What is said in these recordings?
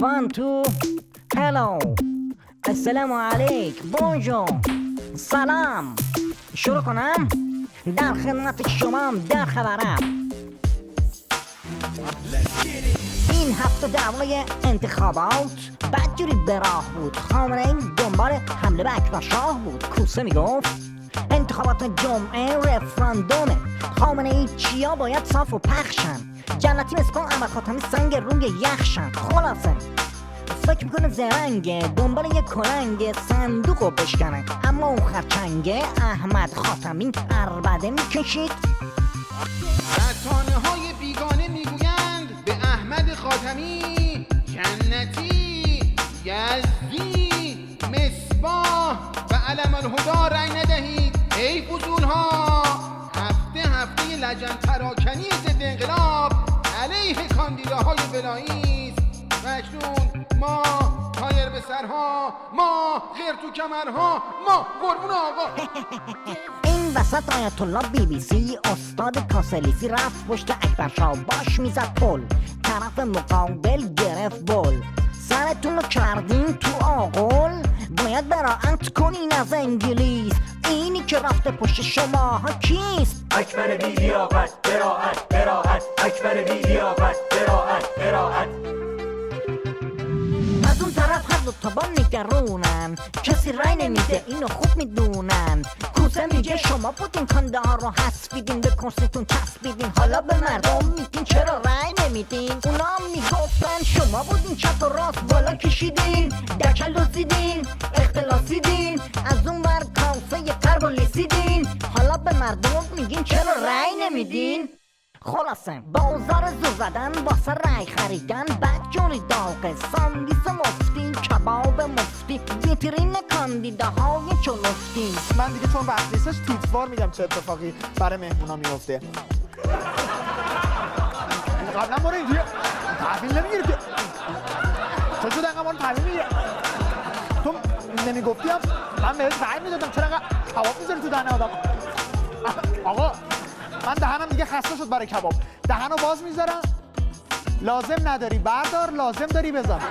وان تو هلو السلام علیک بونجور سلام. شروع کنم؟ در خدمت شمام، در خبرم. این هفته دعوای انتخابات بدجوری به راه بود. خامنه ای دنبال حمله به اکبر شاه بود. کوسه میگفت انتخابات جمعه رفراندومه. خامنه ای چیا باید صاف و پخشن. جنتی مسکن احمد خاتمی سنگ روی یخشن. خلاصه فکر میکنه زرنگه دنبال یه کلنگ صندوقو بشکنه، اما اون خرچنگه احمد خاتمی عربده میکشید. رسانه های بیگانه میگویند به احمد خاتمی جنتی، یزدی، مصباح و علم الهدا رأی ندهید. ای فضول ها، هفته لجن پراکنی ضد انقلاب علیه کاندیداهای ولایی است و اکنون ما تایر به سرها، ما غیر تو کمرها، ما قربون آقا. این وسط آیت الله بی بی سی استاد کاسلیسی رفت پشت اکبرشاه باش میزد پل. طرف مقابل گرفت بل. سرتون رو کردین تو آغل، باید براعت کنین از انگلیس. اینی که رفته پشت شماها کیست؟ اکبر بی لیاقت براعت براعت، اکبر بی لیاقت براعت براعت. از اون طرف هر دو تا با نگرونن، کسی رای نمیده اینو خوب میدونن. کوسه میگه شما بودین کانده ها رو حذفیدین، به کرسیتون چسبیدین، حالا به مردم میگین چرا رای نمیدین. اونا میگفتن شما بودین چپ و راست بالا کشیدین، دکل دزدیدین، اختلاسیدین، از اون ور کاسه قرب و لیسیدین، حالا به مردم میگین چرا رای نمیدین. خلاصه بازار زور زدن واسه رای خریدن، بدجوری داغه، ساندیس مفتی، کباب مفتی، ویترین کاندیداهای چلفتی. من دیگه چون وقت نیستش تیتروار میدم چه اتفاقی برای مهمونا میفته. قبلا ما رو اینجوری تحویل نمیگیری که چون شده انقدر ما رو تحویل میگیری؟ تو نمیگفتی هم من بهت رای میدادم، چرا انقدر کباب میذاری تو دهن آدم؟ آقا من دهنم دیگه خسته شد برای کباب. دهنو باز میذارم، لازم نداری بردار، لازم داری بذار.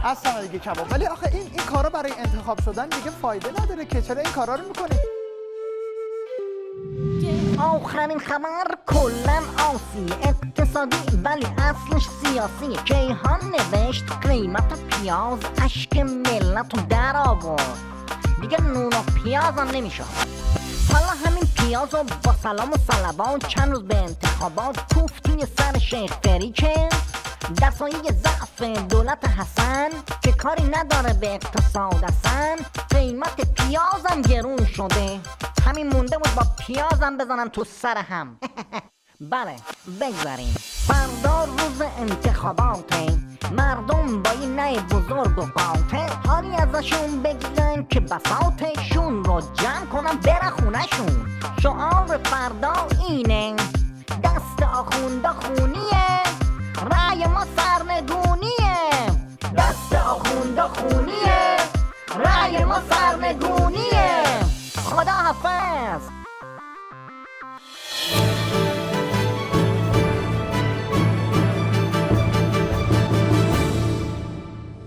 اصلا دیگه کباب. ولی آخه این کارا برای انتخاب شدن دیگه فایده نداره که، چرا این کارا رو میکنی؟ آخرین خبر کلن آسی اقتصادی ولی اصلش سیاسی. کیهان نوشت قیمت پیاز اشک ملت رو در آورد، دیگه نون و پیاز هم نمیشه. حالا همین پیاز رو با سلام و صلوات چند روز به انتخابات کوف توی سر شیخ فری که در سایه ضعف دولت حسن که کاری نداره به اقتصاد اصلا. قیمت پیازم گرون شده، همین مونده بود با پیازم بزنم تو سر هم. بله بگذاریم فردا روز انتخاباته، مردم با این نه بزرگ و قاطع حالی ازشون بگیرن که بساطشون رو جمع کنن بره خونشون. شعار فردا اینه دست آخونده خونیه، رای ما سرنگونیه. دست آخونده خونیه، رای ما سرنگونیه.